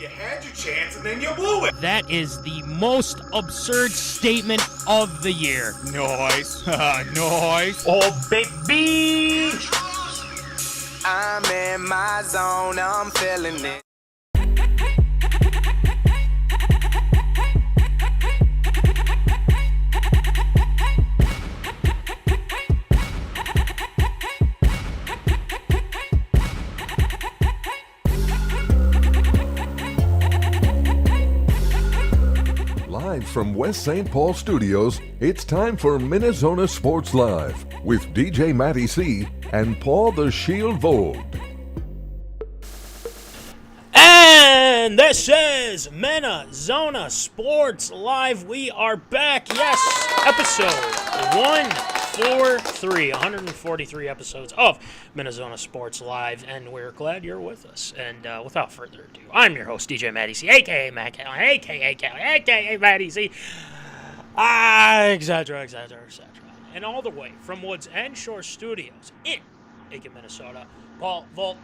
You had your chance and then you blew it. That is the most absurd statement of the year. Nice. Nice. Oh, baby. I'm in my zone, I'm feeling it. Live from West St. Paul Studios, it's time for MinneZona Sports Live with DJ Matty C and Paul the Shield Vold. And this is MinneZona Sports Live. We are back. Yes, episode 143, 143 episodes of MinneZona Sports Live, and we're glad you're with us. And without further ado, I'm your host, DJ Matty C, a.k.a. Matt Callan, a.k.a. Matty C, etc. And all the way from Woods and Shore Studios in Aiken, Minnesota, Paul Volt,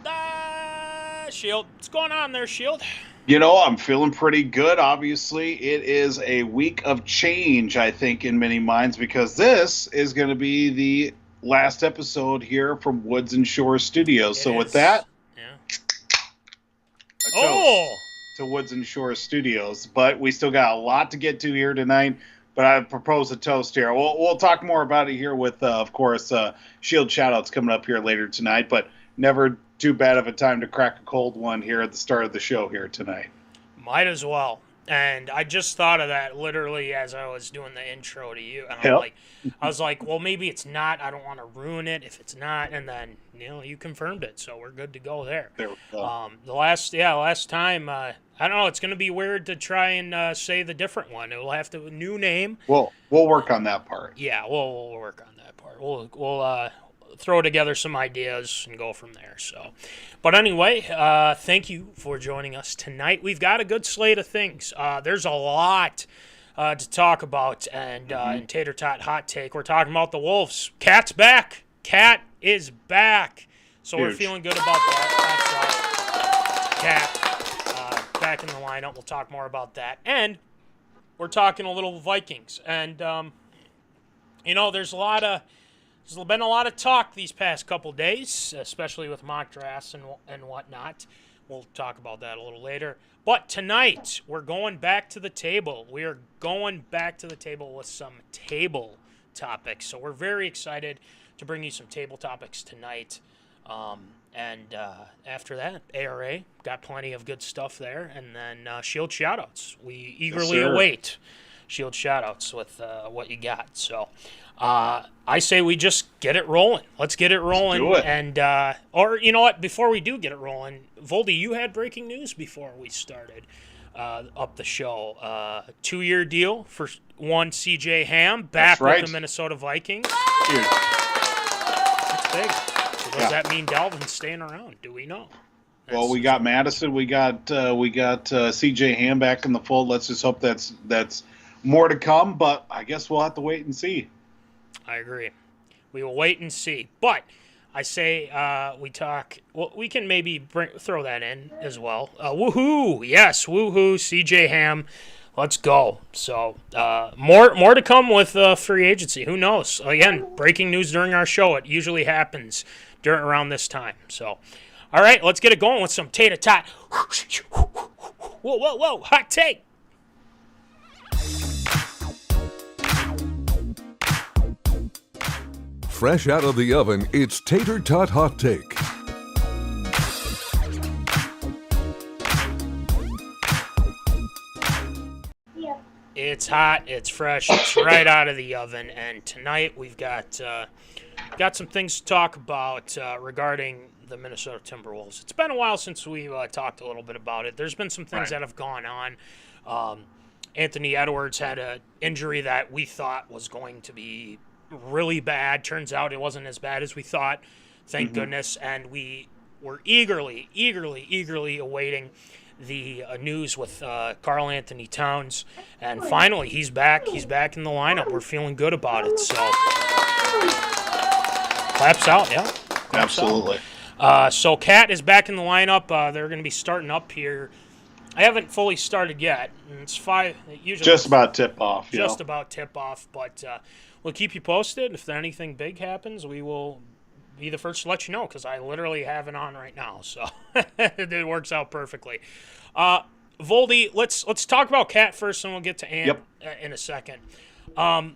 Shield. What's going on there, Shield? You know, I'm feeling pretty good. Obviously, it is a week of change, I think, in many minds, because this is going to be the last episode here from Woods and Shore Studios. So with that, a toast to Woods and Shore Studios. But we still got a lot to get to here tonight. But I propose a toast here. We'll talk more about it here with, of course, Shield shoutouts coming up here later tonight. But never too bad of a time to crack a cold one here at the start of the show here tonight. Might as well. And I just thought of that literally as I was doing the intro to you. And Yep. I was like, well, maybe it's not. I don't want to ruin it if it's not. And then, you confirmed it. So we're good to go there. There we go. The last time, I don't know, it's going to be weird to try and say the different one. It will have to, new name. We'll work on that part. Yeah, we'll work on that part. We'll throw together some ideas and go from there. So, but anyway, thank you for joining us tonight. We've got a good slate of things. There's a lot to talk about, and in Tater Tot Hot Take, we're talking about the Wolves. Cat's back. Cat is back. So we're Huge. feeling good about that. Cat back in the lineup. We'll talk more about that, and we're talking a little Vikings, and there's been a lot of talk these past couple days, especially with mock drafts and whatnot. We'll talk about that a little later. But tonight, we're going back to the table. We are going back to the table with some table topics. So we're very excited to bring you some table topics tonight. And after that, ARA, got plenty of good stuff there. And then Shield shoutouts. We eagerly await Shield shoutouts with what you got. So I say we just get it rolling. Let's get it rolling. Let's do it. And or you know what? Before we do get it rolling, Voldy, you had breaking news before we started up the show. 2-year deal for one CJ Ham back That's right. with the Minnesota Vikings. Huge. That's big. So does that mean Dalvin's staying around? Do we know? Well, we got Madison. We got CJ Ham back in the fold. Let's just hope that's more to come. But I guess we'll have to wait and see. I agree. We will wait and see. But I say we talk. Well, we can maybe throw that in as well. Woohoo! Yes, woohoo! CJ Ham, let's go. So more to come with free agency. Who knows? Again, breaking news during our show. It usually happens around this time. So, all right, let's get it going with some Tater Tot. Whoa! Hot take. Fresh out of the oven, it's Tater Tot Hot Take. It's hot, it's fresh, it's right out of the oven, and tonight we've got some things to talk about regarding the Minnesota Timberwolves. It's been a while since we talked a little bit about it. There's been some things that have gone on. Anthony Edwards had an injury that we thought was going to be really bad. Turns out it wasn't as bad as we thought, thank goodness, and we were eagerly awaiting the news with karlanthonytowns, and finally he's back in the lineup. We're feeling good about it, so claps out. Absolutely. So Cat is back in the lineup. They're going to be starting up here. I haven't fully started yet. It's 5. Usually Just about tip off. Just about tip off, but we'll keep you posted. If anything big happens, we will be the first to let you know, because I literally have it on right now, so it works out perfectly. Voldy, let's talk about Cat first, and we'll get to Ant in a second. I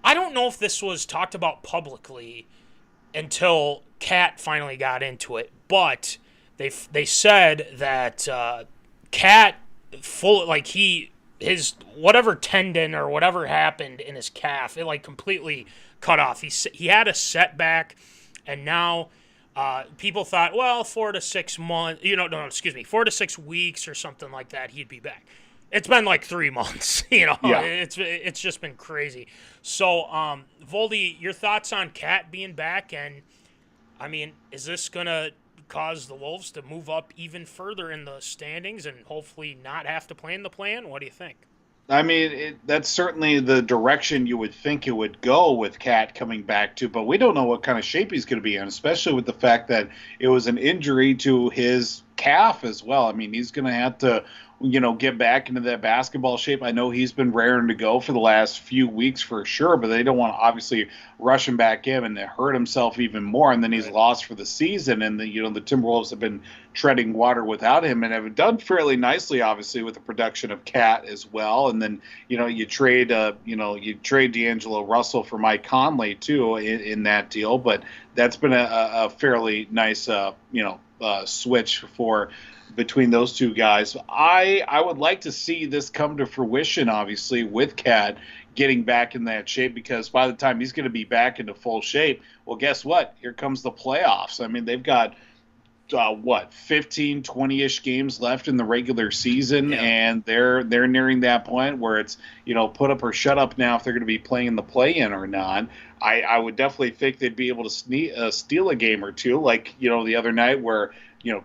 don't know if this was talked about publicly until Cat finally got into it, but they said that Cat his whatever tendon or whatever happened in his calf, it completely cut off. He had a setback, and now people thought, well, 4 to 6 months, 4 to 6 weeks or something like that, he'd be back. It's been 3 months, It's just been crazy. So, Voldy, your thoughts on Cat being back, and I mean, is this gonna cause the Wolves to move up even further in the standings and hopefully not have to play in the play-in? What do you think? I mean, that's certainly the direction you would think it would go with Cat coming back to, but we don't know what kind of shape he's going to be in, especially with the fact that it was an injury to his calf as well. I mean, he's going to have to, get back into that basketball shape. I know he's been raring to go for the last few weeks for sure, but they don't want to obviously rush him back in and hurt himself even more, and then he's lost for the season. And the Timberwolves have been treading water without him and have done fairly nicely, obviously, with the production of Cat as well. And then you trade D'Angelo Russell for Mike Conley too in that deal, but that's been a fairly nice switch for between those two guys. I would like to see this come to fruition, obviously, with Cat getting back in that shape, because by the time he's going to be back into full shape, well, guess what? Here comes the playoffs. I mean, they've got 15, 20-ish games left in the regular season, and they're nearing that point where it's, put up or shut up now if they're going to be playing in the play-in or not. I would definitely think they'd be able to steal a game or two, like, the other night where,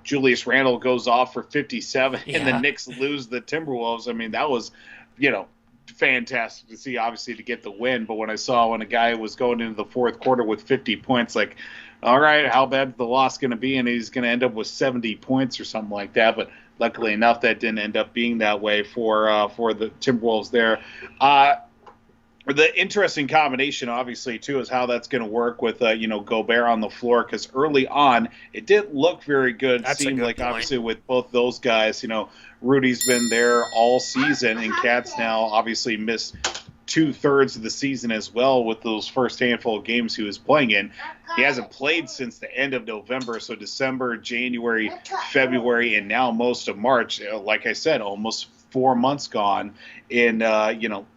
Julius Randle goes off for 57 and the Knicks lose the Timberwolves. I mean, that was, fantastic to see, obviously, to get the win. But when a guy was going into the fourth quarter with 50 points, like, all right, how bad is the loss going to be? And he's going to end up with 70 points or something like that. But luckily enough, that didn't end up being that way for the Timberwolves there. The interesting combination, obviously, too, is how that's going to work with, Gobert on the floor, because early on it didn't look very good. That's seemed like, point. obviously, with both those guys, Rudy's been there all season, and Cat's now obviously missed 2/3 of the season as well with those first handful of games he was playing in. He hasn't played since the end of November, so December, January, February, and now most of March. Like I said, almost 4 months gone, and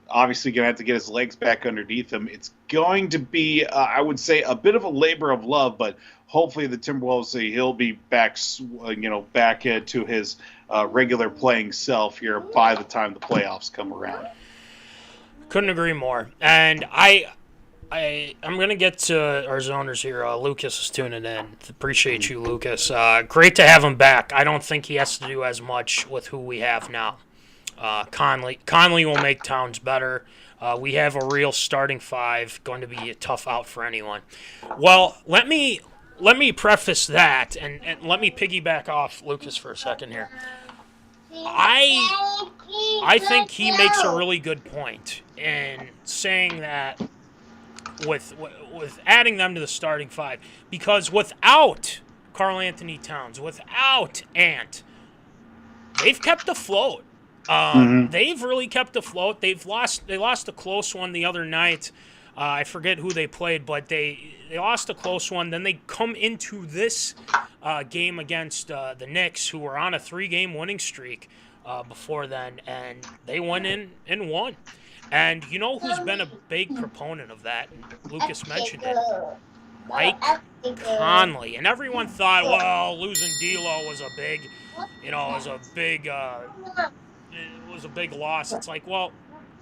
obviously going to have to get his legs back underneath him. It's going to be, I would say, a bit of a labor of love, but hopefully the Timberwolves, he'll be back, back to his regular playing self here by the time the playoffs come around. Couldn't agree more. And I'm going to get to our zoners here. Lucas is tuning in. Appreciate you, Lucas. Great to have him back. I don't think he has to do as much with who we have now. Conley will make Towns better. We have a real starting five, going to be a tough out for anyone. Well, let me preface that, and let me piggyback off Lucas for a second here. I think he makes a really good point in saying that with adding them to the starting five, because without karlanthonytowns, without Ant, they've kept afloat. They've really kept afloat. They lost a close one the other night. I forget who they played, but they lost a close one. Then they come into this game against the Knicks, who were on a 3-game winning streak before then, and they went in and won. And you know who's been a big proponent of that? Lucas mentioned it. Mike Conley. And everyone thought, well, losing D'Lo was a big loss. It's like, well,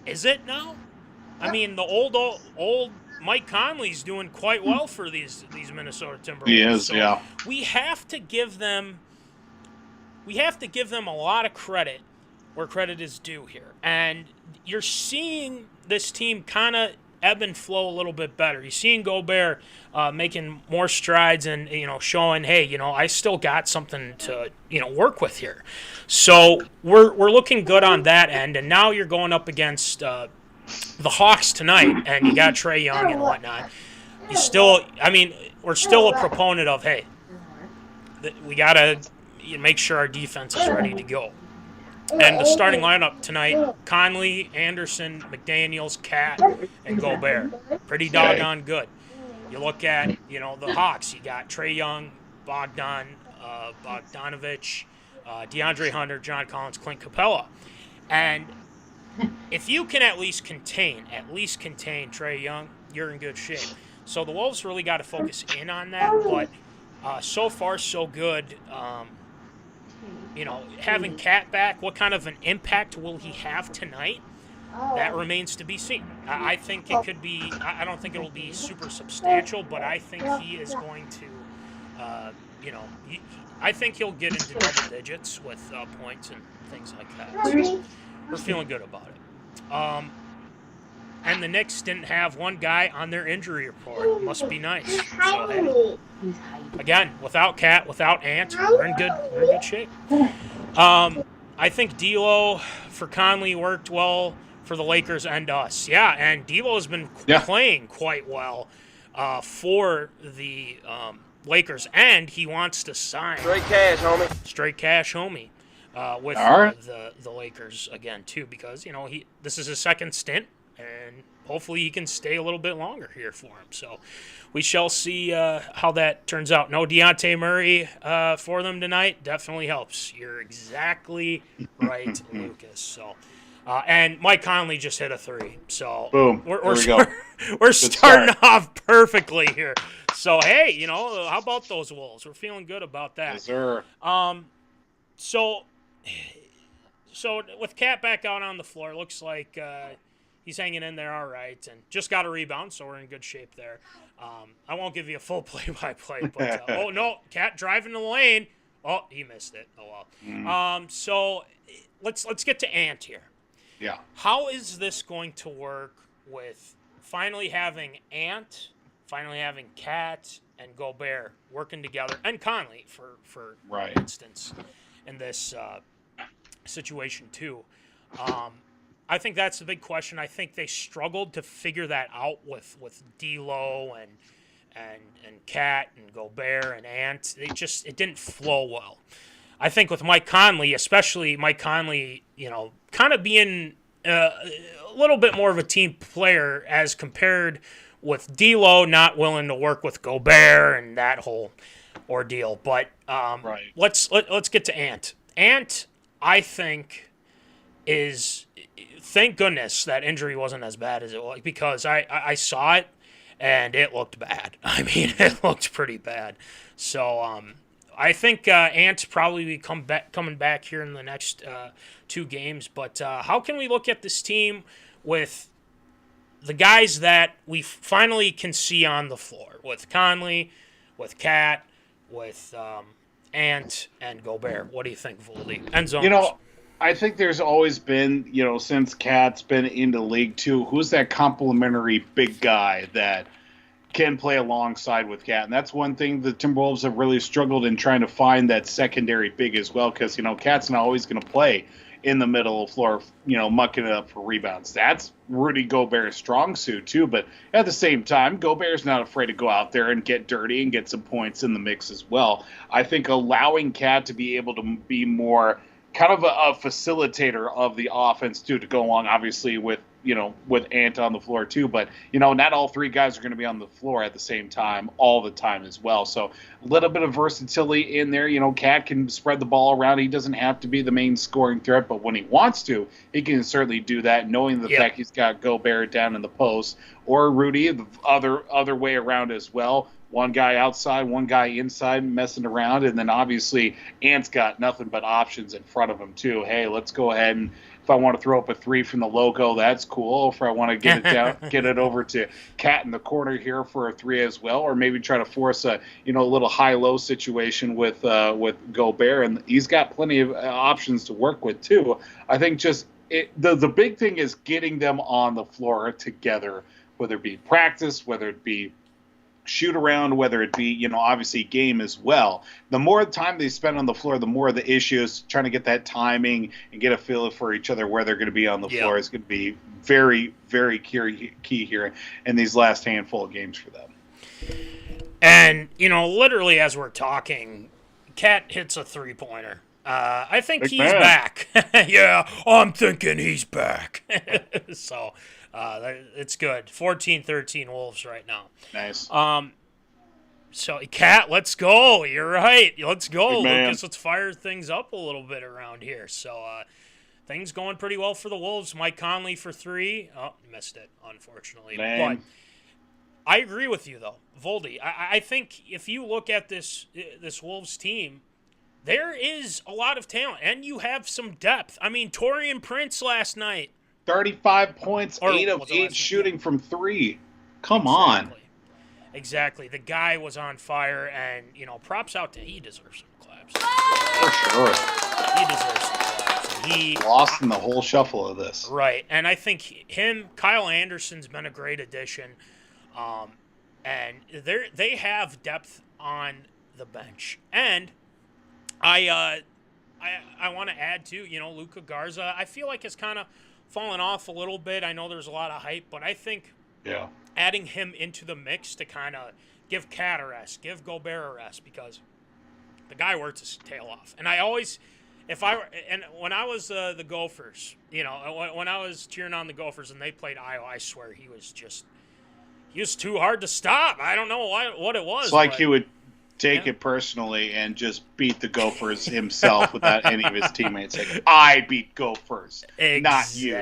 is it now? I mean, the old Mike Conley's doing quite well for these Minnesota Timberwolves. He is, so yeah. We have to give them a lot of credit where credit is due here. And you're seeing this team kind of ebb and flow a little bit better. You're seeing Gobert making more strides and, showing, hey, I still got something to, work with here. So we're looking good on that end. And now you're going up against the Hawks tonight, and you got Trae Young and whatnot. We're still a proponent of, hey, we got to make sure our defense is ready to go. And the starting lineup tonight, Conley, Anderson, McDaniels, Cat, and Gobert. Pretty doggone good. You look at, the Hawks. You got Trae Young, Bogdanovich, DeAndre Hunter, John Collins, Clint Capella. And if you can at least contain Trae Young, you're in good shape. So the Wolves really got to focus in on that. But so far, so good. Having Cat back, what kind of an impact will he have tonight? That remains to be seen. I think it could be, I don't think it'll be super substantial, but I think he is going to, I think he'll get into double digits with points and things like that. So we're feeling good about it. And the Knicks didn't have one guy on their injury report. Must be nice. So, hey, again, without Cat, without Ant, we're in good shape. I think D'Lo for Conley worked well for the Lakers and us. Yeah, and D'Lo has been playing quite well for the Lakers, and he wants to sign straight cash, homie. With the Lakers again too, because this is his second stint and hopefully he can stay a little bit longer here for him. So we shall see how that turns out. No Deontay Murray for them tonight definitely helps. You're exactly right, Lucas. So. And Mike Conley just hit a 3. So boom. We're starting off perfectly here. So, hey, how about those Wolves? We're feeling good about that. Yes, sir. So with Cat back out on the floor, it looks like he's hanging in there all right, and just got a rebound, so we're in good shape there. I won't give you a full play-by-play, but oh no, Cat driving the lane. Oh, he missed it. Oh well. So let's get to Ant here. Yeah. How is this going to work with finally having Ant, finally having Cat and Gobert working together, and Conley for instance in this situation too? I think that's the big question. I think they struggled to figure that out with D'Lo and Cat and Gobert and Ant. It didn't flow well. I think with Mike Conley, especially Mike Conley, kind of being a little bit more of a team player as compared with D'Lo not willing to work with Gobert and that whole ordeal. But let's get to Ant. Ant, I think, is thank goodness that injury wasn't as bad as it was, because I saw it and it looked bad. I mean, it looked pretty bad. So I think Ant's probably be coming back here in the next 2 games. But how can we look at this team with the guys that we finally can see on the floor, with Conley, with Cat, with Ant, and Gobert? What do you think, Voldy? And Zoners. I think there's always been, since Cat's been in the league too, who's that complimentary big guy that can play alongside with Cat? And that's one thing the Timberwolves have really struggled in, trying to find that secondary big as well, because, Cat's not always going to play in the middle of the floor, mucking it up for rebounds. That's Rudy Gobert's strong suit too, but at the same time, Gobert's not afraid to go out there and get dirty and get some points in the mix as well. I think allowing Cat to be able to be more kind of a facilitator of the offense too, to go along obviously with Ant on the floor too, but not all 3 guys are going to be on the floor at the same time all the time as well. So a little bit of versatility in there. Cat can spread the ball around. He doesn't have to be the main scoring threat, but when he wants to, he can certainly do that, knowing the fact he's got Gobert down in the post, or Rudy the other way around as well. One guy outside, one guy inside messing around, and then obviously Ant's got nothing but options in front of him too. Hey, let's go ahead, and if I want to throw up a 3 from the logo, that's cool. If I want to get it down, get it over to Cat in the corner here for a 3 as well, or maybe try to force a little high-low situation with Gobert, and he's got plenty of options to work with too. I think just the big thing is getting them on the floor together, whether it be practice, whether it be shoot around, whether it be, obviously game as well. The more time they spend on the floor, the more the issues trying to get that timing and get a feel for each other where they're going to be on the floor is going to be very, very key here in these last handful of games for them. And, literally as we're talking, Cat hits a 3-pointer. I think he's back. Yeah, I'm thinking he's back. So it's good. 14-13 Wolves right now. Nice. So, Cat, let's go. You're right. Let's go, Lucas. Let's fire things up a little bit around here. So, things going pretty well for the Wolves. Mike Conley for 3. Oh, missed it, unfortunately. Man. But I agree with you, though. Voldy, I think if you look at this Wolves team, there is a lot of talent, and you have some depth. I mean, Taurean Prince last night. 35 points, 8 of 8 shooting from 3. Come on. Exactly. The guy was on fire, and, props out to him. He deserves some claps. For sure. He deserves some claps. He lost in the whole shuffle of this. Right. And I think Kyle Anderson's been a great addition. And they have depth on the bench. And I want to add, too, Luka Garza, I feel like has kind of fallen off a little bit. I know there's a lot of hype, but I think adding him into the mix to kind of give Cat a rest, give Gobert a rest, because the guy works his tail off. And I always, when I was the Gophers, when I was cheering on the Gophers and they played Iowa, I swear he was too hard to stop. I don't know what it was. It's like he would take it personally and just beat the Gophers himself without any of his teammates. Like, I beat Gophers, not you.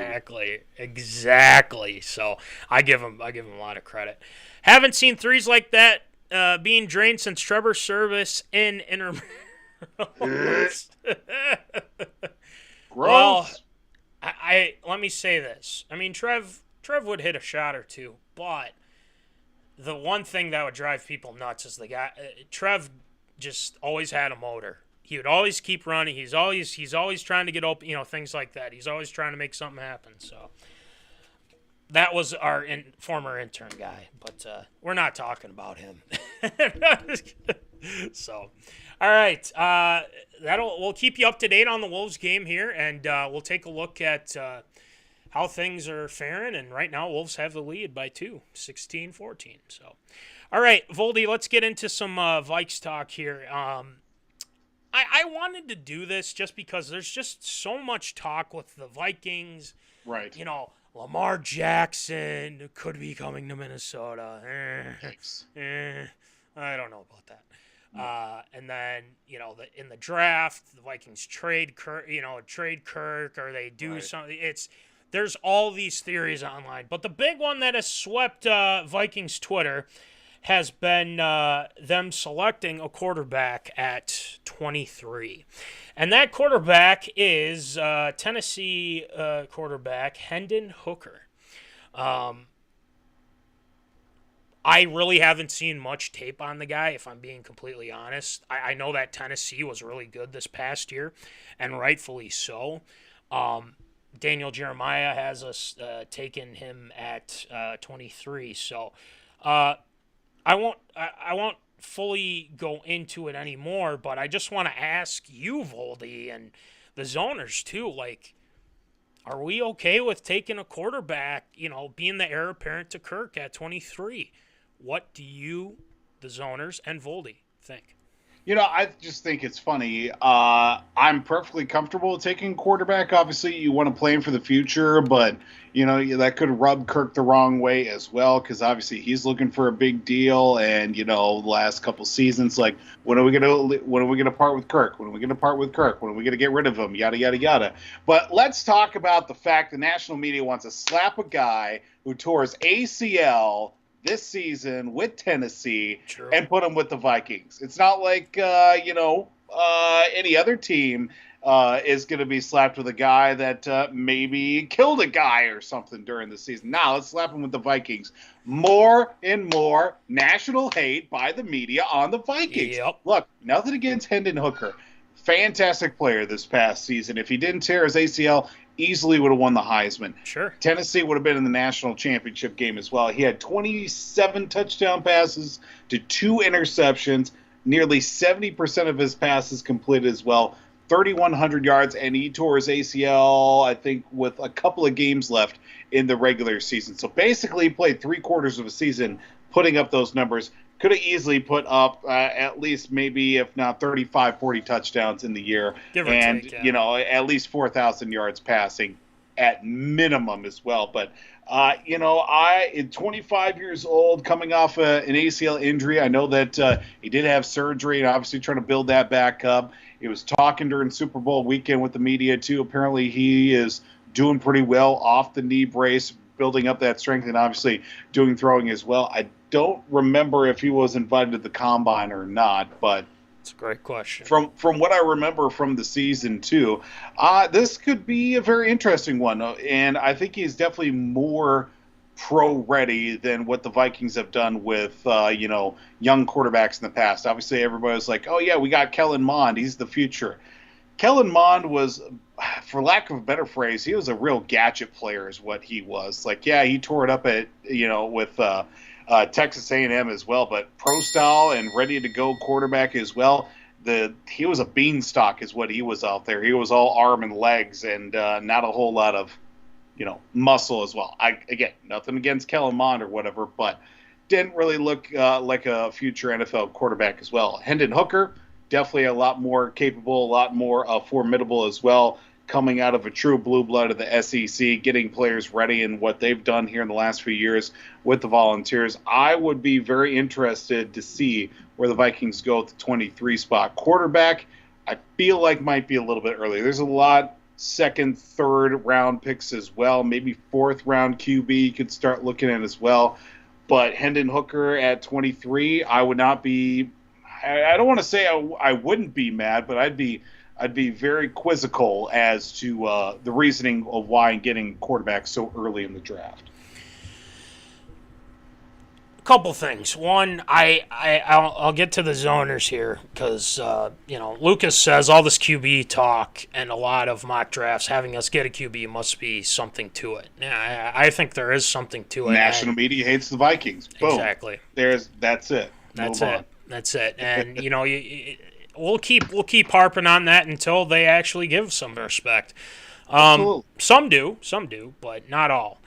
Exactly. So I give him a lot of credit. Haven't seen threes like that being drained since Trevor's service in inter. Gross. Well, I let me say this. I mean, Trev would hit a shot or two, but the one thing that would drive people nuts is the guy. Trev just always had a motor. He would always keep running. He's always trying to get open. Things like that. He's always trying to make something happen. So that was our former intern guy, but we're not talking about him. So, all right, we'll keep you up to date on the Wolves game here, and we'll take a look at how things are faring. And right now, Wolves have the lead by 2, 16-14. So, all right, Voldy, let's get into some Vikes talk here. I wanted to do this just because there's just so much talk with the Vikings. Right. Lamar Jackson could be coming to Minnesota. I don't know about that. And then, in the draft, the Vikings trade Kirk, or they do something. There's all these theories online. But the big one that has swept Vikings Twitter has been them selecting a quarterback at 23. And that quarterback is Tennessee quarterback hendonhooker. I really haven't seen much tape on the guy, if I'm being completely honest. I know that Tennessee was really good this past year, and rightfully so. Daniel Jeremiah has us taken him at 23. So I won't fully go into it anymore, but I just want to ask you, Voldy, and the Zoners too, like, are we okay with taking a quarterback, being the heir apparent to Kirk at 23? What do you, the Zoners, and Voldy think? I just think it's funny. I'm perfectly comfortable with taking quarterback. Obviously, you want to plan for the future, but, that could rub Kirk the wrong way as well, because obviously he's looking for a big deal. And, the last couple seasons, like, when are we going to part with Kirk? When are we going to part with Kirk? When are we going to get rid of him? Yada, yada, yada. But let's talk about the fact the national media wants to slap a guy who tore his ACL this season with Tennessee. True. And put him with the Vikings. It's not like, any other team is going to be slapped with a guy that maybe killed a guy or something during the season. Now let's slap him with the Vikings. More and more national hate by the media on the Vikings. Yep. Look, nothing against hendonhooker. Fantastic player this past season. If he didn't tear his ACL, easily would have won the Heisman. Sure. Tennessee would have been in the national championship game as well. He had 27 touchdown passes to 2 interceptions, nearly 70% of his passes completed as well, 3,100 yards, and he tore his ACL, I think, with a couple of games left in the regular season. So basically, he played 3/4 of a season putting up those numbers. Could have easily put up at least maybe, if not 35, 40 touchdowns in the year. And, take, yeah. At least 4,000 yards passing at minimum as well. But, at 25 years old, coming off an ACL injury, I know that he did have surgery and obviously trying to build that back up. He was talking during Super Bowl weekend with the media, too. Apparently he is doing pretty well off the knee brace, building up that strength, and obviously doing throwing as well. I don't remember if he was invited to the combine or not, but it's a great question. From what I remember from the season too, this could be a very interesting one, and I think he's definitely more pro ready than what the Vikings have done with young quarterbacks in the past. Obviously, everybody was like, "Oh yeah, we got Kellen Mond. He's the future." Kellen Mond was, for lack of a better phrase, he was a real gadget player, is what he was. Like, yeah, he tore it up at with Texas A&M as well, but pro style and ready to go quarterback as well. He was a beanstalk, is what he was out there. He was all arm and legs, and not a whole lot of muscle as well. Again, nothing against Kellen Mond or whatever, but didn't really look like a future NFL quarterback as well. Hendon Hooker definitely a lot more capable, a lot more formidable as well, coming out of a true blue blood of the SEC, getting players ready and what they've done here in the last few years with the Volunteers. I would be very interested to see where the Vikings go at the 23 spot. Quarterback, I feel like might be a little bit early. There's a lot second, third round picks as well. Maybe fourth round QB you could start looking at as well. But hendonhooker at 23, I would not be. I don't want to say I wouldn't be mad, but I'd be very quizzical as to the reasoning of why getting quarterback so early in the draft. Couple things. One, I'll get to the zoners here because Lucas says all this QB talk and a lot of mock drafts having us get a QB must be something to it. Yeah, I think there is something to it. National media hates the Vikings. Boom. Exactly. That's it. That's it. And we'll keep harping on that until they actually give some respect. Some do, but not all.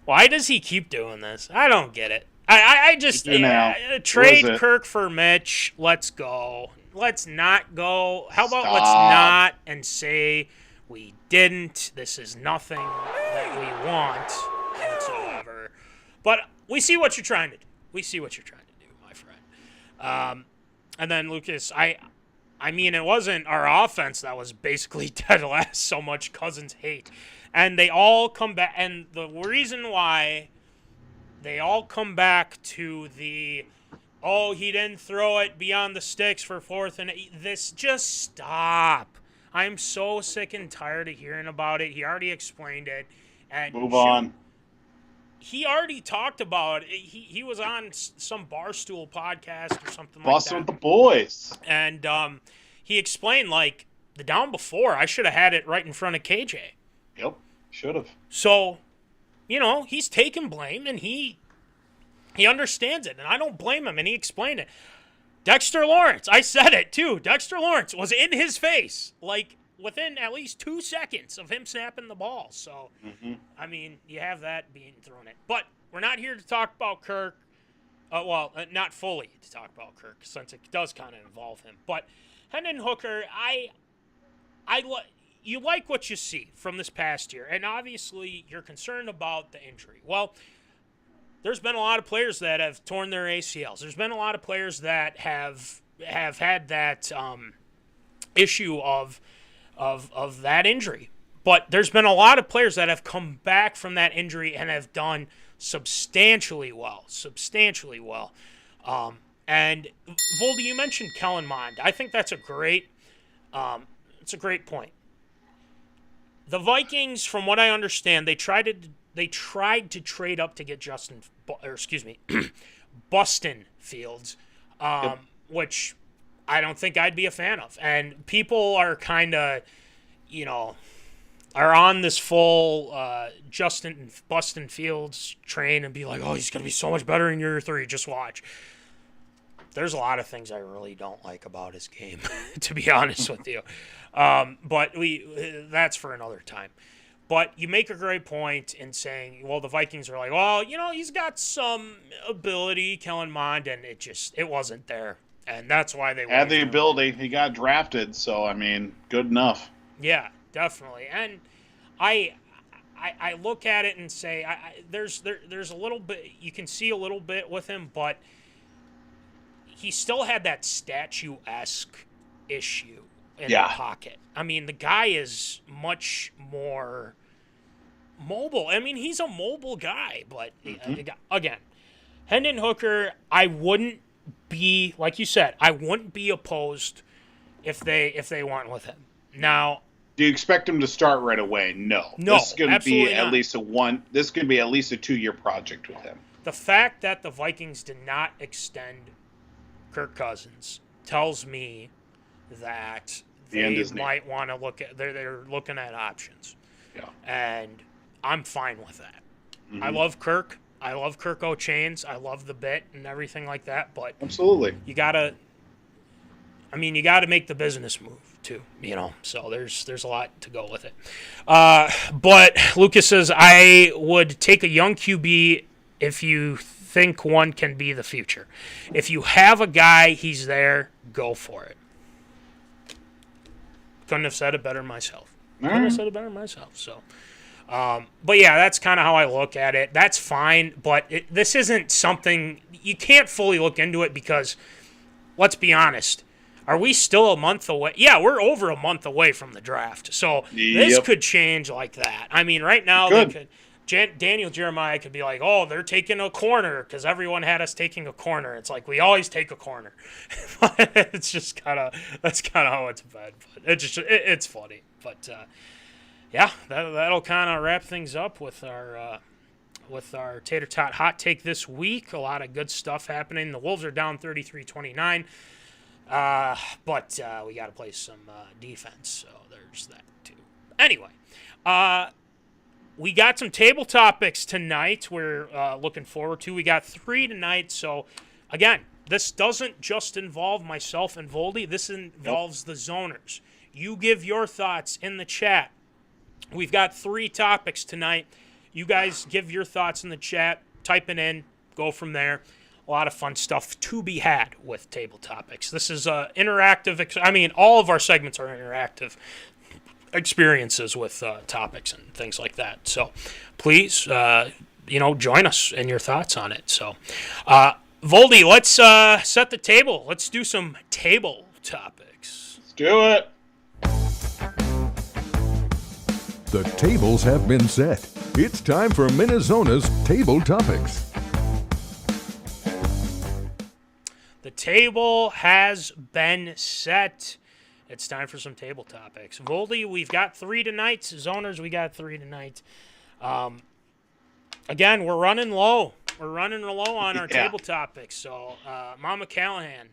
Why does he keep doing this? I don't get it. I just trade Kirk for Mitch. Let's go. Let's not go. How about let's not and say we didn't. This is nothing that we want whatsoever. But we see what you're trying to do. My friend. And then Lucas, I mean, it wasn't our offense that was basically dead last. So much Cousins hate. And they all come back, and the reason why they all come back to the, he didn't throw it beyond the sticks for fourth and this, just stop. I'm so sick and tired of hearing about it. He already explained it. And move on. He already talked about it. He was on some Barstool podcast or something Busting like that. With the boys. And he explained, like, the down before, I should have had it right in front of KJ. Yep, should have. So, he's taking blame, and he understands it, and I don't blame him, and he explained it. Dexter Lawrence, I said it, too. Dexter Lawrence was in his face, like, within at least 2 seconds of him snapping the ball. So, I mean, you have that being thrown in. But we're not here to talk about Kirk. Not fully to talk about Kirk, since it does kind of involve him. But hendonhooker, you like what you see from this past year, and obviously you're concerned about the injury. Well, there's been a lot of players that have torn their ACLs. There's been a lot of players that have had that issue of that injury. But there's been a lot of players that have come back from that injury and have done substantially well. And Voldy, you mentioned Kellen Mond. I think that's a great point. The Vikings, from what I understand, they tried to trade up to get Bustin Fields, which I don't think I'd be a fan of. And people are kind of, are on this full Bustin Fields train and be like, he's going to be so much better in year 3. Just watch. There's a lot of things I really don't like about his game, to be honest with you. But that's for another time. But you make a great point in saying, the Vikings are like, he's got some ability, Kellen Mond, and it wasn't there. And that's why they had the ability. He got drafted, so, I mean, good enough. Yeah, definitely. And I look at it and say, there's a little bit, you can see a little bit with him, but he still had that statue-esque issue in the pocket. I mean, the guy is much more mobile. I mean, he's a mobile guy, but again, hendonhooker, I wouldn't be, like you said, I wouldn't be opposed if they went with him. Now, do you expect him to start right away? No. This is going to be at least a 2-year project with him. The fact that the Vikings did not extend Kirk Cousins tells me that they might want to look at they're looking at options. Yeah. And I'm fine with that. I love Kirk. I love Kirk O'Chains. I love the bit and everything like that, but absolutely. You got to make the business move too, So there's a lot to go with it. But Lucas says I would take a young QB if you think one can be the future. If you have a guy, he's there, go for it. Couldn't have said it better myself. So, but yeah, that's kind of how I look at it. That's fine, but this isn't something you can't fully look into it because, let's be honest, are we still a month away? Yeah, we're over a month away from the draft. So this could change like that. I mean, right now Daniel Jeremiah could be like, oh, they're taking a corner because everyone had us taking a corner. It's like we always take a corner. It's just that's kind of how it's been. But it's funny. But yeah, that'll kind of wrap things up with our Tater Tot Hot Take this week. A lot of good stuff happening. The Wolves are down 33-29. But we got to play some defense, so there's that too. Anyway, we got some table topics tonight we're looking forward to. We got 3 tonight, so again, this doesn't just involve myself and Voldy. This involves the zoners. You give your thoughts in the chat. We've got 3 topics tonight. You guys give your thoughts in the chat. Type it in. Go from there. A lot of fun stuff to be had with table topics. This is interactive. All of our segments are interactive experiences with topics and things like that. So please, join us in your thoughts on it. So, Voldy, let's set the table. Let's do some table topics. Let's do it. The tables have been set. It's time for MinneZona's Table Topics. The table has been set. It's time for some table topics. Voldy, we've got 3 tonight. Zoners, we got 3 tonight. Again, we're running low. We're running low on our table topics. So, Mama Callahan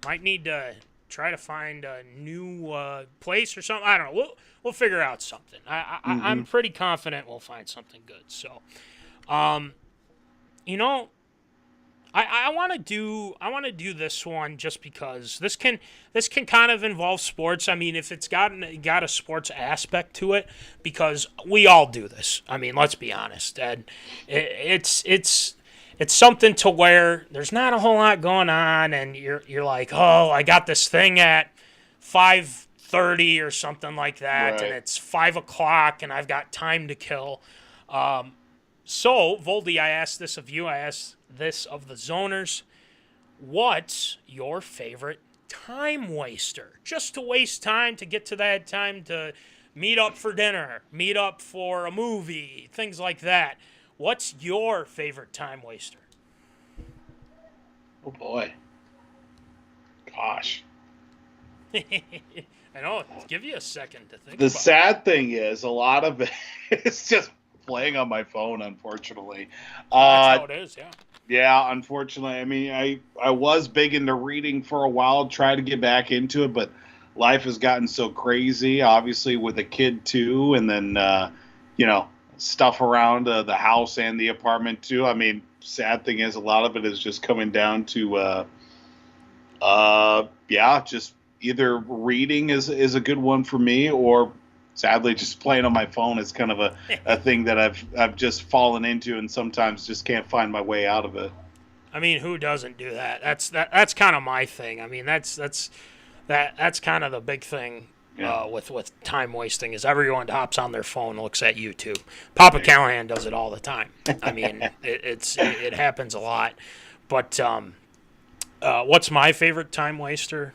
might need to try to find a new place or something. I don't know. We'll figure out something. I'm pretty confident we'll find something good. So, I want to do this one just because this can kind of involve sports. I mean, if it's got a sports aspect to it, because we all do this. I mean, let's be honest, and it's something to where there's not a whole lot going on, and you're like, oh, I got this thing at 5:30 or something like that, right. And it's 5:00, and I've got time to kill. So, Voldy, I asked this of you. I asked this of the zoners. What's your favorite time waster? Just to waste time, to get to that time to meet up for dinner, meet up for a movie, things like that. What's your favorite time waster? Oh, boy. Gosh. I know. Give you a second to think The about sad thing is, a lot of it is just playing on my phone, unfortunately. That's how it is, yeah. Yeah, unfortunately. I mean, I was big into reading for a while, tried to get back into it, but life has gotten so crazy, obviously with a kid too, and then, stuff around the house and the apartment too. I mean, sad thing is a lot of it is just coming down to, just either reading is a good one for me, or sadly just playing on my phone is kind of a thing that I've just fallen into and sometimes just can't find my way out of it. I mean, who doesn't do that? That's kind of my thing. I mean, that's kind of the big thing with time wasting is everyone hops on their phone and looks at YouTube. Papa Callahan does it all the time. I mean, it happens a lot. But what's my favorite time waster?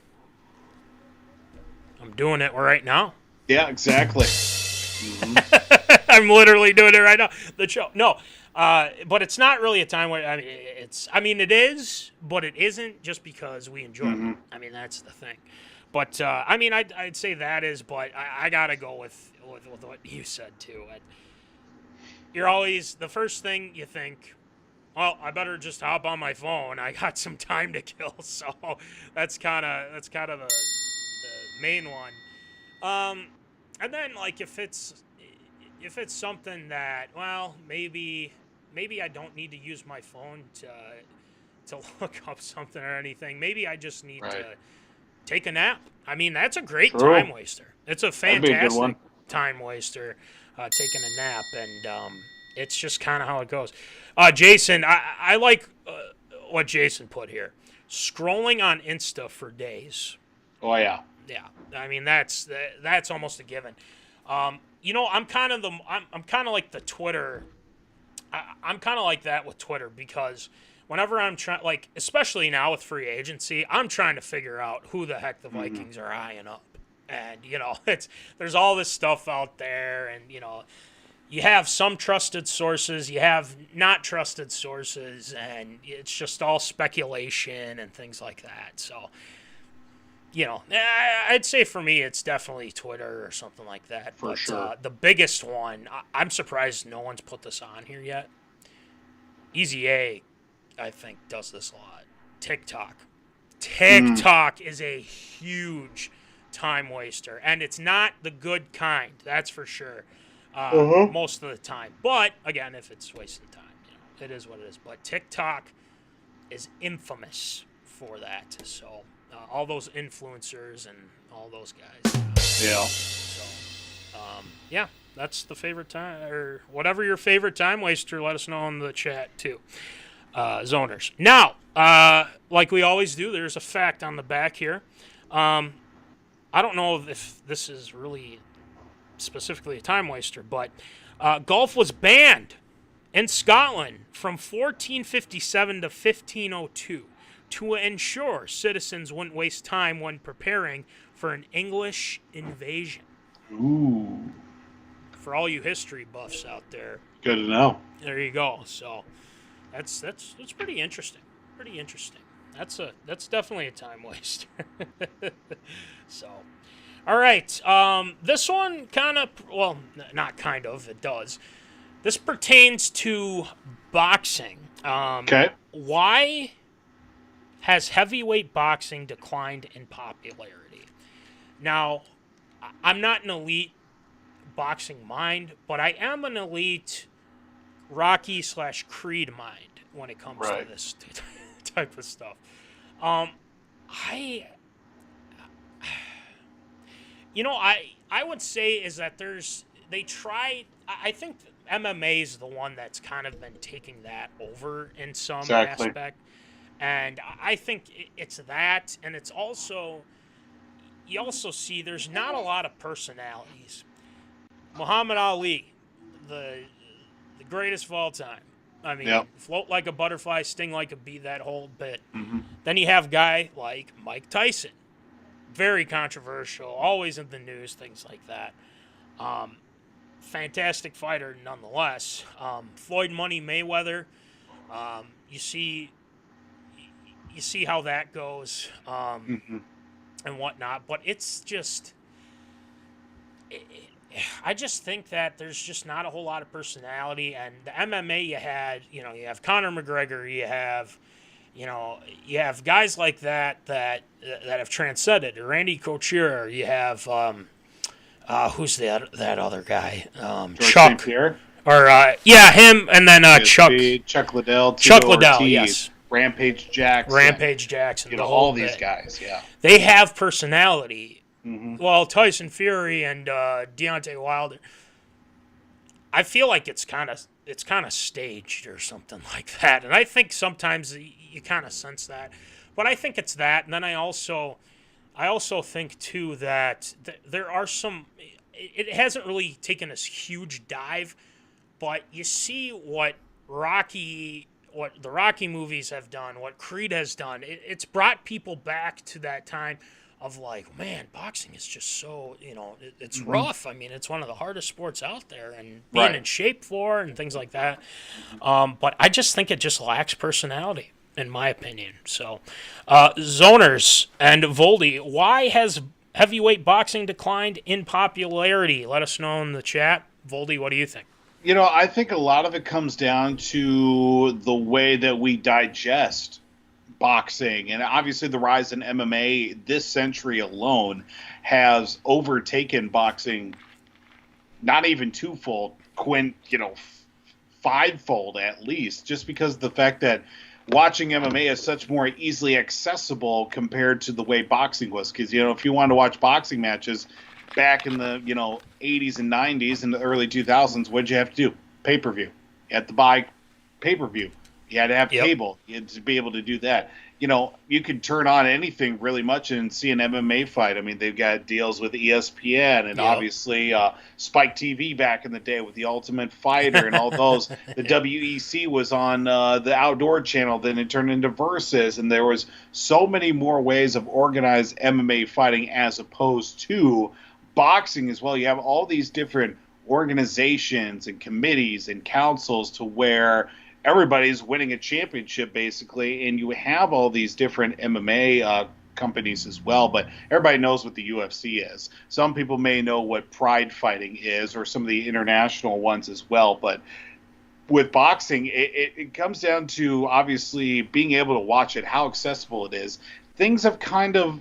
I'm doing it right now. Yeah, exactly. I'm literally doing it right now. The show, no, but it's not really a time where it is, but it isn't just because we enjoy it. I mean, that's the thing. But I'd say that is, but I gotta go with what you said too. You're always the first thing you think. Well, I better just hop on my phone. I got some time to kill, so that's kind of the main one. And then like if it's something that, well, maybe I don't need to use my phone to look up something or anything. Maybe I just need to take a nap. I mean, that's a great time waster. It's a fantastic time waster, taking a nap. And It's just kind of how it goes. Jason, I like what Jason put here. Scrolling on Insta for days. Oh yeah. Yeah, I mean that's almost a given. I'm kind of like the Twitter. I'm kind of like that with Twitter because whenever I'm trying, like especially now with free agency, I'm trying to figure out who the heck the Vikings are eyeing up, and there's all this stuff out there, and you have some trusted sources, you have not trusted sources, and it's just all speculation and things like that. So. I'd say for me, it's definitely Twitter or something like that. For sure. The biggest one, I'm surprised no one's put this on here yet. Easy A, I think, does this a lot. TikTok. TikTok is a huge time waster, and it's not the good kind, that's for sure, most of the time. But, again, if it's wasting time, it is what it is. But TikTok is infamous for that, so... all those influencers and all those guys. Yeah. So, that's the favorite time, or whatever your favorite time waster, let us know in the chat, too. Zoners. Now, like we always do, there's a fact on the back here. I don't know if this is really specifically a time waster, but golf was banned in Scotland from 1457 to 1502. To ensure citizens wouldn't waste time when preparing for an English invasion. Ooh. For all you history buffs out there. Good to know. There you go. So that's pretty interesting. Pretty interesting. That's definitely a time waster. So, all right. This one not kind of. It does. This pertains to boxing. Okay. Why has heavyweight boxing declined in popularity? Now, I'm not an elite boxing mind, but I am an elite Rocky/Creed mind when it comes to this type of stuff. I would say is that I think MMA is the one that's kind of been taking that over in some aspect. And I think it's that, and it's also, you also see there's not a lot of personalities. Muhammad Ali, the greatest of all time. I mean, float like a butterfly, sting like a bee, that whole bit. Mm-hmm. Then you have a guy like Mike Tyson. Very controversial, always in the news, things like that. Fantastic fighter nonetheless. Floyd Money Mayweather, you see how that goes, and whatnot. But it's just, I just think that there's just not a whole lot of personality. And the MMA you have Conor McGregor, you have guys like that have transcended. Randy Couture, you have who's that other guy? Chuck. Pierre? Or him, and then Chuck Liddell, Ortiz, yes. Rampage Jackson, all these guys, they have personality. Mm-hmm. Well, Tyson Fury and Deontay Wilder, I feel like it's kind of staged or something like that, and I think sometimes you kind of sense that, but I think it's that, and then I also think too that there are some. It hasn't really taken this huge dive, but you see what the Rocky movies have done, what Creed has done. It's brought people back to that time of like, man, boxing is just so, it's rough. I mean, it's one of the hardest sports out there, and being in shape for and things like that. But I just think it just lacks personality, in my opinion. So, Zoners and Voldy, why has heavyweight boxing declined in popularity? Let us know in the chat. Voldy, what do you think? I think a lot of it comes down to the way that we digest boxing. And obviously the rise in MMA this century alone has overtaken boxing, not even twofold, fivefold at least, just because of the fact that watching MMA is such more easily accessible compared to the way boxing was. Because, if you wanted to watch boxing matches back in the 80s and 90s and the early 2000s, what'd you have to do? Pay-per-view. You had to buy pay-per-view. You had to have Yep. cable. You had to be able to do that. You know, you could turn on anything really much and see an MMA fight. I mean, they've got deals with ESPN and Yep. obviously Spike TV back in the day with the Ultimate Fighter and all those. The WEC was on the Outdoor Channel, then it turned into Versus, and there was so many more ways of organized MMA fighting as opposed to boxing as well. You have all these different organizations and committees and councils to where everybody's winning a championship basically, and you have all these different MMA companies as well, but everybody knows what the UFC is. Some people may know what Pride Fighting is, or some of the international ones as well, but with boxing, it comes down to obviously being able to watch it, how accessible it is. Things have kind of,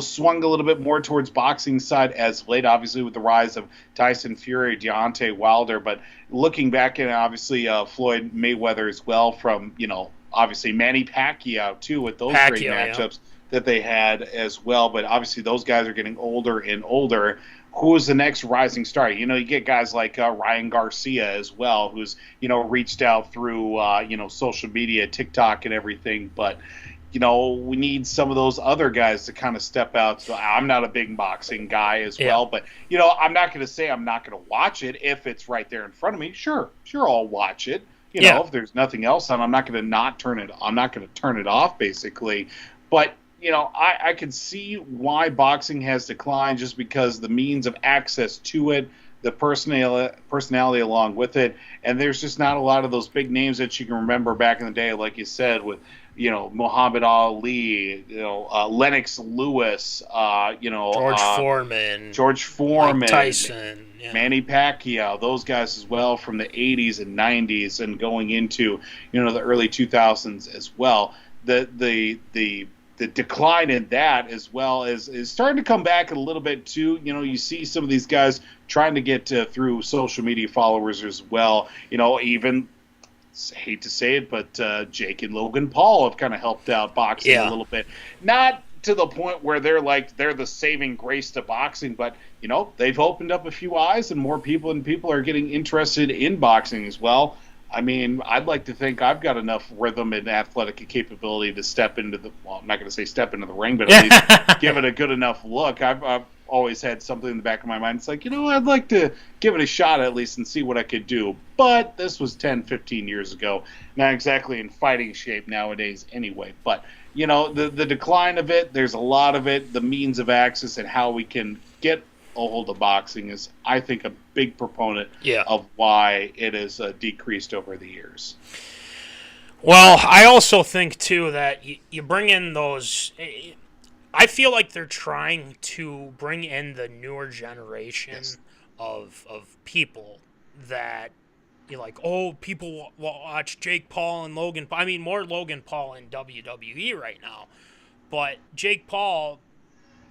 swung a little bit more towards boxing side as late, obviously with the rise of Tyson Fury, Deontay Wilder. But looking back at obviously Floyd Mayweather as well, from obviously Manny Pacquiao too, with those great matchups that they had as well. But obviously those guys are getting older and older. Who is the next rising star? You get guys like Ryan Garcia as well, who's reached out through social media, TikTok, and everything, but. We need some of those other guys to kind of step out. So I'm not a big boxing guy as well, but, I'm not going to say I'm not going to watch it if it's right there in front of me. Sure, I'll watch it. If there's nothing else on, I'm not going to not turn it. I'm not going to turn it off, basically. But, I can see why boxing has declined just because the means of access to it, the personality along with it, and there's just not a lot of those big names that you can remember back in the day, like you said, with Muhammad Ali, Lennox Lewis, George Foreman, Mike Tyson, Manny Pacquiao, those guys as well from the 80s and 90s and going into the early 2000s as well. The decline in that as well is starting to come back a little bit too. You see some of these guys trying to get through social media followers as well. Even hate to say it, but Jake and Logan Paul have kind of helped out boxing a little bit. Not to the point where they're the saving grace to boxing, but they've opened up a few eyes and more people are getting interested in boxing as well. I mean, I'd like to think I've got enough rhythm and athletic capability to step into I'm not going to say step into the ring, but at least give it a good enough look. I've always had something in the back of my mind. It's like, I'd like to give it a shot at least and see what I could do. But this was 10, 15 years ago. Not exactly in fighting shape nowadays anyway. But, the decline of it, there's a lot of it. The means of access and how we can get a hold of boxing is, I think, a big proponent of why it has decreased over the years. Well, I also think, too, that you bring in those... I feel like they're trying to bring in the newer generation of people that you're like, people watch Jake Paul and Logan Paul. I mean, more Logan Paul in WWE right now. But Jake Paul,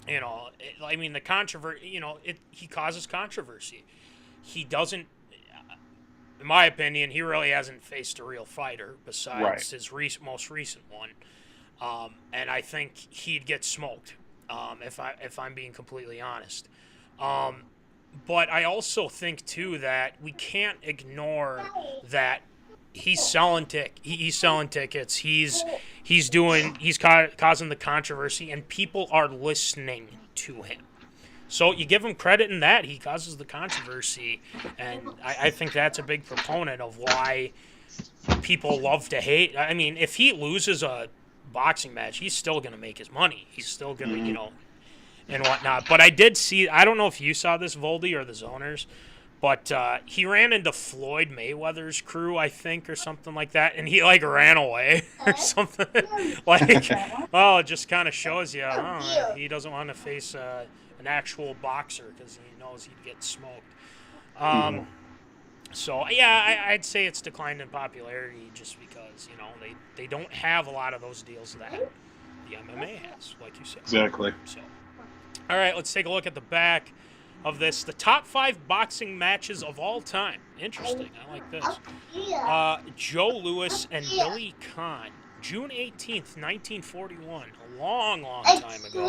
the controversy, he causes controversy. He doesn't, in my opinion, he really hasn't faced a real fighter besides his most recent one. And I think he'd get smoked, if I'm being completely honest. But I also think too that we can't ignore that he's selling he's selling tickets. He's causing the controversy, and people are listening to him. So you give him credit in that he causes the controversy, and I think that's a big proponent of why people love to hate. I mean, if he loses a boxing match, he's still going to make his money. He's still going to, and whatnot. But I did see, I don't know if you saw this, Voldy, or the Zoners, but he ran into Floyd Mayweather's crew, I think, or something like that, and he, ran away or something. It just kind of shows you, he doesn't want to face an actual boxer because he knows he'd get smoked. So, I'd say it's declined in popularity just because, they don't have a lot of those deals that the MMA has, like you said. Exactly. So, all right, let's take a look at the back of this. The top 5 boxing matches of all time. Interesting. I like this. Joe Louis and Billy Conn. June 18th, 1941. A long, long time ago.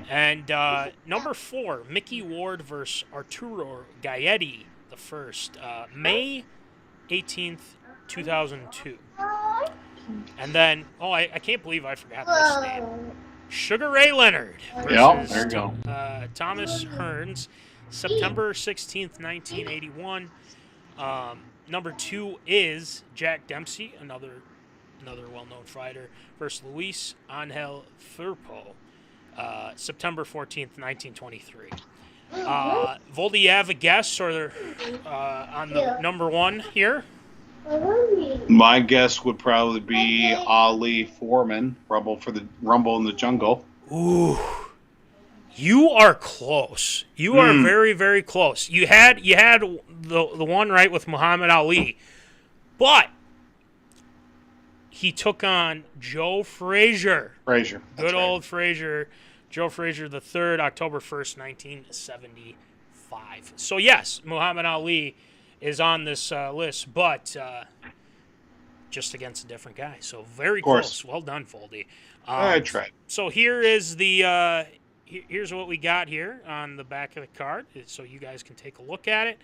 And number 4, Mickey Ward versus Arturo Gaetti. The first, May 18th, 2002. And then, I can't believe I forgot this name. Sugar Ray Leonard Yep, versus there you go. Thomas Hearns, September 16th, 1981. Number 2 is Jack Dempsey, another well-known fighter, versus Luis Angel Firpo, September 14th, 1923. Voldy, you have a guess or on the number 1 here? My guess would probably be Ali Foreman, Rumble in the Jungle. Ooh, you are close. You are very, very close. You had the one right with Muhammad Ali, but he took on Joe Frazier. Good old Frazier. Joe Frazier III, October 1st, 1975. So, yes, Muhammad Ali is on this list, but just against a different guy. So, very close. Well done, Foldy. I tried. So, here is the here's what we got here on the back of the card, so you guys can take a look at it.